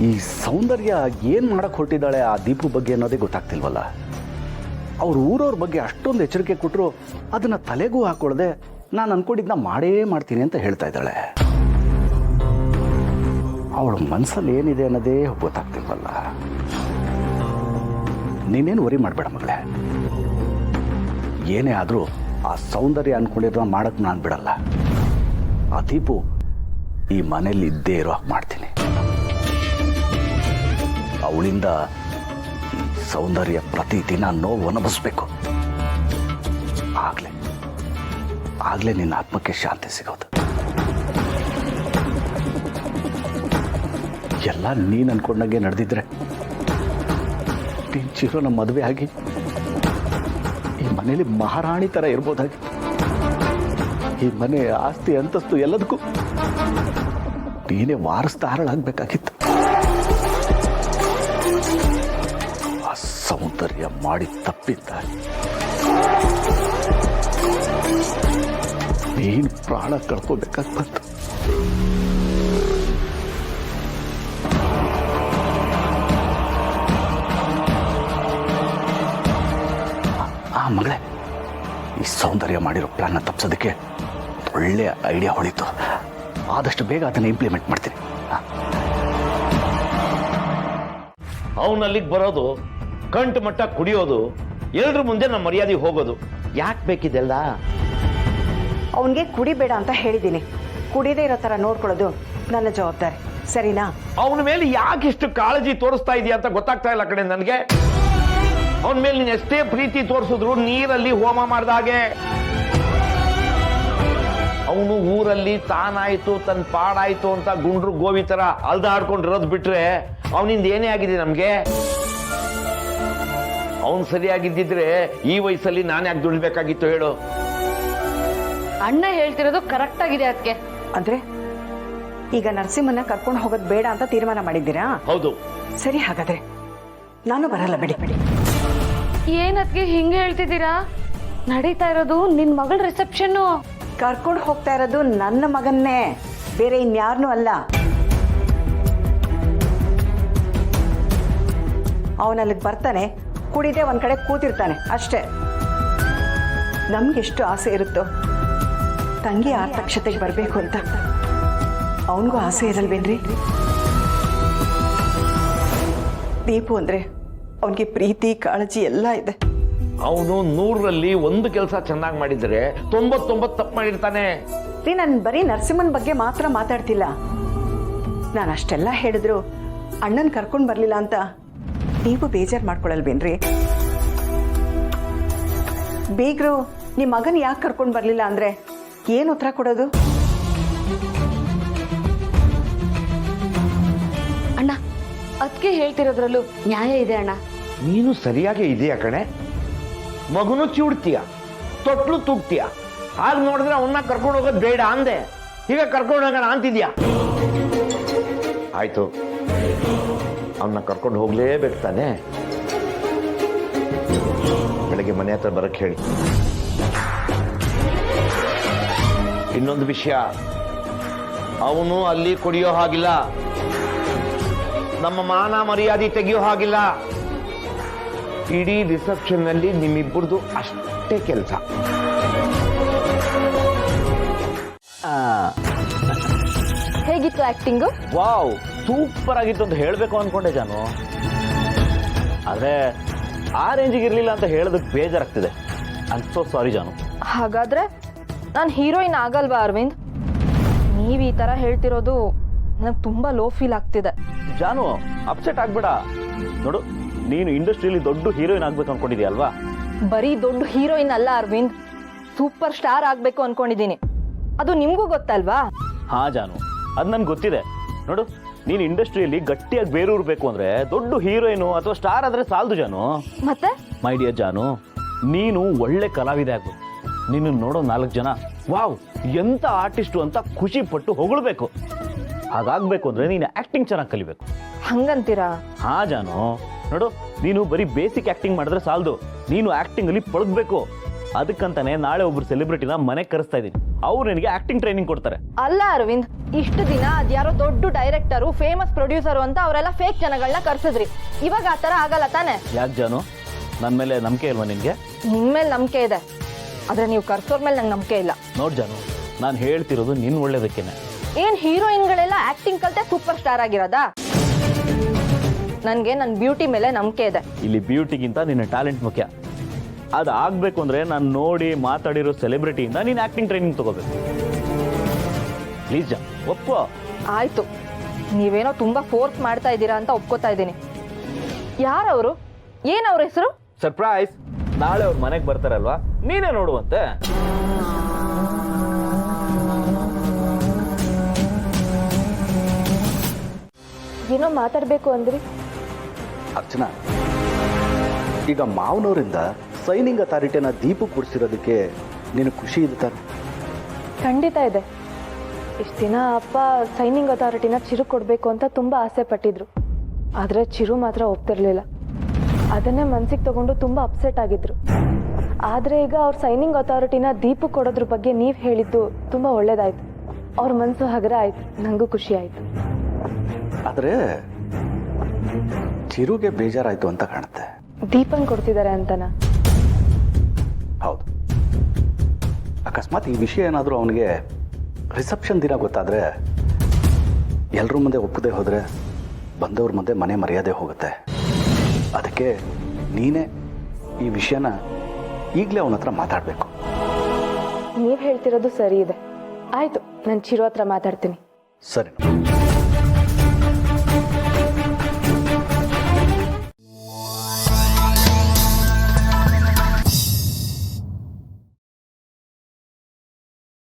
ಈ ಸೌಂದರ್ಯ ಏನು ಮಾಡಕ್ಕೆ ಹೊರಟಿದ್ದಾಳೆ ಆ ದೀಪು ಬಗ್ಗೆ ಅನ್ನೋದೇ ಗೊತ್ತಾಗ್ತಿಲ್ವಲ್ಲ. ಅವ್ರ ಊರವ್ರ ಬಗ್ಗೆ ಅಷ್ಟೊಂದು ಎಚ್ಚರಿಕೆ ಕೊಟ್ಟರು ಅದನ್ನು ತಲೆಗೂ ಹಾಕೊಳ್ಳದೆ ನಾನು ಅನ್ಕೊಂಡಿದ್ದನ್ನ ಮಾಡೇ ಮಾಡ್ತೀನಿ ಅಂತ ಹೇಳ್ತಾ ಇದ್ದಾಳೆ. ಅವಳ ಮನಸ್ಸಲ್ಲಿ ಏನಿದೆ ಅನ್ನೋದೇ ಗೊತ್ತಾಗ್ತಿಲ್ವಲ್ಲ. ನೀನೇನು ವರಿ ಮಾಡಬೇಡ ಮಗಳೇ. ಏನೇ ಆದರೂ ಆ ಸೌಂದರ್ಯ ಅನ್ಕೊಂಡಿರೋ ಮಾಡಕ್ಕೆ ನಾನು ಬಿಡಲ್ಲ. ಆ ದೀಪು ಈ ಮನೇಲಿ ಇದ್ದೇ ಇರೋ ಹಾಗೆ ಮಾಡ್ತೀನಿ. ಅವಳಿಂದ ಈ ಸೌಂದರ್ಯ ಪ್ರತಿದಿನ ನೋವು ಅನುಭವಿಸ್ಬೇಕು. ಆಗ್ಲೇ ನಿನ್ನ ಆತ್ಮಕ್ಕೆ ಶಾಂತಿ ಸಿಗೋದು. ಎಲ್ಲ ನೀನು ಅನ್ಕೊಂಡಂಗೆ ನಡೆದಿದ್ರೆ ಚಿರೋ ನಮ್ಮ ಮದುವೆ ಆಗಿ ಈ ಮನೇಲಿ ಮಹಾರಾಣಿ ಥರ ಇರ್ಬೋದಾಗಿ. ಈ ಮನೆ ಆಸ್ತಿ ಅಂತಸ್ತು ಎಲ್ಲದಕ್ಕೂ ನೀನೇ ವಾರಸ್ದಾರಳಾಗಬೇಕಾಗಿತ್ತು. ಆ ಸೌಂದರ್ಯ ಮಾಡಿ ತಪ್ಪಿದ್ದ ನೀನು ಪ್ರಾಣ ಕಳ್ಕೋಬೇಕಾಗಿ ಬಂತು. ಮಗಳೇ, ಈ ಸೌಂದರ್ಯ ಮಾಡಿರೋ ಪ್ಲಾನ್ನ ತಪ್ಪಿಸೋದಕ್ಕೆ ಒಳ್ಳೆಯ ಐಡಿಯಾ ಹೊಳಿತು. ಆದಷ್ಟು ಬೇಗ ಅದನ್ನು ಇಂಪ್ಲಿಮೆಂಟ್ ಮಾಡ್ತೀನಿ. ಅವನಲ್ಲಿಗೆ ಬರೋದು, ಕಂಟು ಮಟ್ಟ ಕುಡಿಯೋದು, ಎಲ್ರ ಮುಂದೆ ನಮ್ಮ ಮರ್ಯಾದೆ ಹೋಗೋದು ಯಾಕೆ ಬೇಕಿದೆಲ್ಲ? ಅವನಿಗೆ ಕುಡಿಬೇಡ ಅಂತ ಹೇಳಿದ್ದೀನಿ. ಕುಡಿದೇ ಇರೋ ಥರ ನೋಡ್ಕೊಳ್ಳೋದು ನನ್ನ ಜವಾಬ್ದಾರಿ, ಸರಿನಾ? ಅವನ ಮೇಲೆ ಯಾಕೆ ಇಷ್ಟು ಕಾಳಜಿ ತೋರಿಸ್ತಾ ಇದೆಯಾ ಅಂತ ಗೊತ್ತಾಗ್ತಾ ಇಲ್ಲ ಕಡೆ ನನಗೆ. ಅವನ ಮೇಲೆ ನೀನು ಎಷ್ಟೇ ಪ್ರೀತಿ ತೋರಿಸಿದ್ರು ನೀರಲ್ಲಿ ಹೋಮ ಮಾಡ್ದಾಗೆ. ಅವನು ಊರಲ್ಲಿ ತಾನಾಯ್ತು ತನ್ನ ಪಾಡಾಯ್ತು ಅಂತ ಗುಂಡ್ರು ಗೋವಿ ತರ ಅಲ್ದಾಡ್ಕೊಂಡಿರೋದು ಬಿಟ್ರೆ ಅವನಿಂದ ಏನೇ ಆಗಿದೆ ನಮ್ಗೆ? ಅವನು ಸರಿಯಾಗಿದ್ದಿದ್ರೆ ಈ ವಯಸ್ಸಲ್ಲಿ ನಾನು ಯಾಕೆ ದುಡ್ಬೇಕಾಗಿತ್ತು ಹೇಳು? ಅಣ್ಣ ಹೇಳ್ತಿರೋದು ಕರೆಕ್ಟ್ ಆಗಿದೆ ಅದಕ್ಕೆ. ಅಂದ್ರೆ ಈಗ ನರಸಿಂಹನ ಕರ್ಕೊಂಡು ಹೋಗೋದು ಬೇಡ ಅಂತ ತೀರ್ಮಾನ ಮಾಡಿದ್ದೀರಾ? ಹೌದು. ಸರಿ, ಹಾಗಾದ್ರೆ ನಾನು ಬರಲ್ಲ. ಬಿಡಿ. ಏನದ್ಕೆ ಹಿಂಗೆ ಹೇಳ್ತಿದ್ದೀರಾ? ನಡೀತಾ ಇರೋದು ನಿನ್ ಮಗಳ ರಿಸೆಪ್ಷನ್. ಕರ್ಕೊಂಡು ಹೋಗ್ತಾ ಇರೋದು ನನ್ನ ಮಗನ್ನೇ, ಬೇರೆ ಇನ್ಯಾರನ್ನೂ ಅಲ್ಲ. ಅವನಲ್ಲಿಗೆ ಬರ್ತಾನೆ, ಕುಡಿದೇ ಒಂದ್ ಕಡೆ ಕೂತಿರ್ತಾನೆ ಅಷ್ಟೇ. ನಮ್ಗೆಷ್ಟು ಆಸೆ ಇರುತ್ತೋ ತಂಗಿ ಆರ್ತಕ್ಷತೆಗೆ ಬರಬೇಕು ಅಂತ, ಅವನಿಗೂ ಆಸೆ ಇರಲ್ವೇನ್ರಿ? ದೀಪು ಅಂದ್ರೆ ಅವನಿಗೆ ಪ್ರೀತಿ ಕಾಳಜಿ ಎಲ್ಲ ಇದೆ. ಅವನು 100ರಲ್ಲಿ 1 ಕೆಲಸ ಚೆನ್ನಾಗಿ ಮಾಡಿದ್ರೆ 99 ತಪ್ಪು ಮಾಡಿರ್ತಾನೆ. ನಾನು ಬರೀ ನರಸಿಂಹನ್ ಬಗ್ಗೆ ಮಾತ್ರ ಮಾತಾಡ್ತಿಲ್ಲ. ನಾನು ಅಷ್ಟೆಲ್ಲ ಹೇಳಿದ್ರು ಅಣ್ಣನ್ ಕರ್ಕೊಂಡ್ ಬರ್ಲಿಲ್ಲ ಅಂತ ನೀವು ಬೇಜಾರು ಮಾಡ್ಕೊಳಲ್ವೇನ್ರಿ? ಬೀಗ್ರು ನಿಮ್ ಮಗನ್ ಯಾಕೆ ಕರ್ಕೊಂಡ್ ಬರ್ಲಿಲ್ಲ ಅಂದ್ರೆ ಏನ್ ಉತ್ತರ ಕೊಡೋದು? ಅಣ್ಣ, ಅದಕ್ಕೆ ಹೇಳ್ತಿರೋದ್ರಲ್ಲೂ ನ್ಯಾಯ ಇದೆ ಅಣ್ಣ. ನೀನು ಸರಿಯಾಗಿ ಇದೆಯಾ ಕಣೆ. ಮಗುನು ಚಿಡ್ತೀಯ, ತೊಟ್ಲು ತೂಗ್ತೀಯ. ಆಗ ನೋಡಿದ್ರೆ ಅವನ್ನ ಕರ್ಕೊಂಡು ಹೋಗೋದು ಬೇಡ ಅಂದೆ, ಈಗ ಕರ್ಕೊಂಡು ಹೋಗೋಣ ಅಂತಿದ್ಯಾ? ಆಯ್ತು, ಅವನ್ನ ಕರ್ಕೊಂಡು ಹೋಗ್ಲೇಬೇಕು ತಾನೆ. ಬೆಳಗ್ಗೆ ಮನೆ ಹತ್ರ ಬರಕ್ಕೆ ಹೇಳಿ. ಇನ್ನೊಂದು ವಿಷಯ, ಅವನು ಅಲ್ಲಿ ಕುಡಿಯೋ ಹಾಗಿಲ್ಲ, ನಮ್ಮ ಮಾನ ಮರ್ಯಾದೆ ತೆಗೆಯೋ ಹಾಗಿಲ್ಲ. ಇಡೀ ರಿಸೆಪ್ಷನ್ ನಲ್ಲಿ ನಿಮ್ಮಿಬ್ಬರದು ಅಷ್ಟೇ ಕೆಲಸ. ಹೇಗಿತ್ತು ಆಕ್ಟಿಂಗು? ವಾವ್, ಸೂಪರ್ ಆಗಿತ್ತು ಅಂತ ಹೇಳ್ಬೇಕು ಅನ್ಕೊಂಡೆ ಜಾನು. ಆದ್ರೆ ಆ ರೇಂಜಿಗೆ ಇರ್ಲಿಲ್ಲ ಅಂತ ಹೇಳೋದಕ್ಕೆ ಬೇಜಾರಾಗ್ತಿದೆ. ಐ ಆಮ್ ಸೋ ಸಾರಿ ಜಾನು. ಹಾಗಾದ್ರೆ ನಾನು ಹೀರೋಯಿನ್ ಆಗಲ್ವಾ ಅರವಿಂದ್? ನೀವ್ ಈ ತರ ಹೇಳ್ತಿರೋದು ನನಗೆ ತುಂಬಾ ಲೋ ಫೀಲ್ ಆಗ್ತಿದೆ. ಜಾನು, ಅಪ್ಸೆಟ್ ಆಗ್ಬೇಡ. ನೋಡು, ನೀನು ಇಂಡಸ್ಟ್ರಿಯಲ್ಲಿ ದೊಡ್ಡ ಹೀರೋಯಿನ್ ಆಗ್ಬೇಕು ಅನ್ಕೊಂಡಿದ್ಯಾ ಅಲ್ವಾ? ಬರೀ ದೊಡ್ಡ ಹೀರೋಯಿನ್ ಅಲ್ಲ ಅರವಿಂದ್, ಸೂಪರ್ ಸ್ಟಾರ್ ಆಗ್ಬೇಕು ಅನ್ಕೊಂಡಿದೀನಿ. ಅದು ನಿಮ್ಗೂ ಗೊತ್ತಲ್ವಾ? ಹಾ ಜಾನು, ಅದ್ ನನ್ಗೆ ಗೊತ್ತಿದೆ. ನೋಡು, ನೀನು ಇಂಡಸ್ಟ್ರಿಯಲ್ಲಿ ಗಟ್ಟಿಯಾಗಿ ಬೇರೂರ್ಬೇಕು ಅಂದ್ರೆ ದೊಡ್ಡ ಹೀರೋಯಿನು ಅಥವಾ ಸ್ಟಾರ್ ಆದ್ರೆ ಸಾಲದು ಜಾನು. ಮತ್ತೆ ಮೈ ಡಿಯರ್ ಜಾನು, ನೀನು ಒಳ್ಳೆ ಕಲಾವಿದೆ ಆಗ್ಬೇಕು. ನೀನು ನೋಡೋ 4 ಜನ ವಾವ್ ಎಂತ ಆರ್ಟಿಸ್ಟು ಅಂತ ಖುಷಿ ಪಟ್ಟು ಹೊಗಳ್ಬೇಕು. ಹಾಗಾಗ್ಬೇಕು ಅಂದ್ರೆ ನೀನು ಆಕ್ಟಿಂಗ್ ಚೆನ್ನಾಗಿ ಕಲಿಬೇಕು. ಹಂಗಂತೀರಾ? ಹಾ ಜಾನು, ನೋಡು, ನೀನು ಬರೀ ಬೇಸಿಕ್ ಆಕ್ಟಿಂಗ್ ಮಾಡಿದ್ರೆ ಸಾಲದು, ನೀನು ಆಕ್ಟಿಂಗ್ ಅಲ್ಲಿ ಪಳಗ್ಬೇಕು. ಅದಕ್ಕಂತಾನೆ ನಾಳೆ ಒಬ್ರು ಸೆಲೆಬ್ರಿಟಿನ ಮನೆಗೆ ಕರೆಸ್ತಾ ಇದ್ದೀನಿ. ಅವ್ರು ನಿನಗೆ ಆಕ್ಟಿಂಗ್ ಟ್ರೈನಿಂಗ್ ಕೊಡ್ತಾರೆ. ಅಲ್ಲ ಅರವಿಂದ್, ಇಷ್ಟು ದಿನ ಅದ್ಯಾರೋ ದೊಡ್ಡ ಡೈರೆಕ್ಟರು, ಫೇಮಸ್ ಪ್ರೊಡ್ಯೂಸರು ಅಂತ ಅವರೆಲ್ಲ ಫೇಕ್ ಜನಗಳನ್ನ ಕರ್ಸಿದ್ರಿ. ಇವಾಗ ಆ ಥರ ಆಗಲ್ಲ ತಾನೆ? ಯಾಕೆ ಜಾನು, ನನ್ನ ಮೇಲೆ ನಂಬಿಕೆ ಇಲ್ವಾ ನಿನಗೆ? ನಿಮ್ಮ ಮೇಲೆ ನಂಬಿಕೆ ಇದೆ, ಆದ್ರೆ ನೀವು ಕರ್ಸೋರ್ ಮೇಲೆ ನಂಗೆ ನಂಬಿಕೆ ಇಲ್ಲ. ನೋಡ್ ಜಾನು, ನಾನು ಹೇಳ್ತಿರೋದು ನಿನ್ನ ಒಳ್ಳೇದಕ್ಕೇನೆ. ಏನ್ ಹೀರೋಯಿನ್ಗಳೆಲ್ಲ ಆಕ್ಟಿಂಗ್ ಕಲ್ತೆ ಸೂಪರ್ ಸ್ಟಾರ್ ಆಗಿರೋದಾ? ನನ್ಗೆ ನನ್ನ ಬ್ಯೂಟಿ ಮೇಲೆ ನಂಬಿಕೆ ಇದೆ. ಇಲ್ಲಿ ಬ್ಯೂಟಿಗಿಂತ ನಿನ್ನ ಟ್ಯಾಲೆಂಟ್ ಮುಖ್ಯ. ಅದು ಆಗ್ಬೇಕು ಅಂದ್ರೆ ನಾನು ನೋಡಿ ಮಾತಾಡಿರೋ ಸೆಲೆಬ್ರಿಟಿಯಿಂದ ನೀನು ಆಕ್ಟಿಂಗ್ ಟ್ರೈನಿಂಗ್ ತಗೋಬೇಕು. ಪ್ಲೀಸ್ ಜಾನ್, ಒಪ್ಪೋ. ಆಯ್ತು, ನೀವೇನೋ ತುಂಬಾ ಫೋರ್ಸ್ ಮಾಡ್ತಾ ಇದ್ದೀರಾ ಅಂತ ಒಪ್ಕೋತಾ ಇದ್ದೀನಿ. ಯಾರವರು? ಏನವ್ರ ಹೆಸರು? ಸರ್ಪ್ರೈಸ್, ನಾಳೆ ಅವ್ರ ಮನೆಗೆ ಬರ್ತಾರಲ್ವಾ, ನೀನೇ ನೋಡುವಂತೆ. ಏನೋ ಮಾತಾಡ್ಬೇಕು ಅಂದ್ರಿ? ಅರ್ಚನಾ, ಈಗ ಮಾವನವರಿಂದ ಸೈನಿಂಗ್ ಅಥಾರಿಟಿನ ದೀಪು ಕೊಡಿಸಿರೋದಕ್ಕೆ ನೀನು ಖುಷಿ ಇದೆ ತಾನೆ? ಖಂಡಿತ ಇದೆ. ಇಷ್ಟು ದಿನ ಅಪ್ಪ ಸೈನಿಂಗ್ ಅಥಾರಿಟಿನ ಚಿರು ಕೊಡಬೇಕು ಅಂತ ತುಂಬ ಆಸೆ ಪಟ್ಟಿದ್ರು. ಆದರೆ ಚಿರು ಮಾತ್ರ ಒಪ್ತಿರ್ಲಿಲ್ಲ. ಅದನ್ನೇ ಮನ್ಸಿಗೆ ತಗೊಂಡು ತುಂಬ ಅಪ್ಸೆಟ್ ಆಗಿದ್ರು. ಆದರೆ ಈಗ ಅವ್ರ ಸೈನಿಂಗ್ ಅಥಾರಿಟಿನ ದೀಪು ಕೊಡೋದ್ರ ಬಗ್ಗೆ ನೀವು ಹೇಳಿದ್ದು ತುಂಬ ಒಳ್ಳೇದಾಯ್ತು. ಅವ್ರ ಮನಸ್ಸು ಹಗರ ಆಯ್ತು, ನನಗೂ ಖುಷಿ ಆಯಿತು. ಆದರೆ ಚಿರುಗೆ ಬೇಜಾರಾಯಿತು ಅಂತ ಕಾಣುತ್ತೆ. ದೀಪನ್ ಕೊಡ್ತಿದ್ದಾರೆ ಅಂತನಾ? ಹೌದು. ಅಕಸ್ಮಾತ್ ಈ ವಿಷಯ ಏನಾದರೂ ಅವನಿಗೆ ರಿಸೆಪ್ಷನ್ ದಿನ ಗೊತ್ತಾದರೆ, ಎಲ್ಲರ ಮುಂದೆ ಒಪ್ಪದೆ ಹೋದರೆ ಬಂದವ್ರ ಮುಂದೆ ಮನೆ ಮರ್ಯಾದೆ ಹೋಗುತ್ತೆ. ಅದಕ್ಕೆ ನೀನೇ ಈ ವಿಷಯನ ಈಗಲೇ ಅವನ ಹತ್ರ ಮಾತಾಡಬೇಕು. ನೀವು ಹೇಳ್ತಿರೋದು ಸರಿ ಇದೆ. ಆಯಿತು, ನಾನು ಚಿರು ಹತ್ರ ಮಾತಾಡ್ತೀನಿ. ಸರಿ.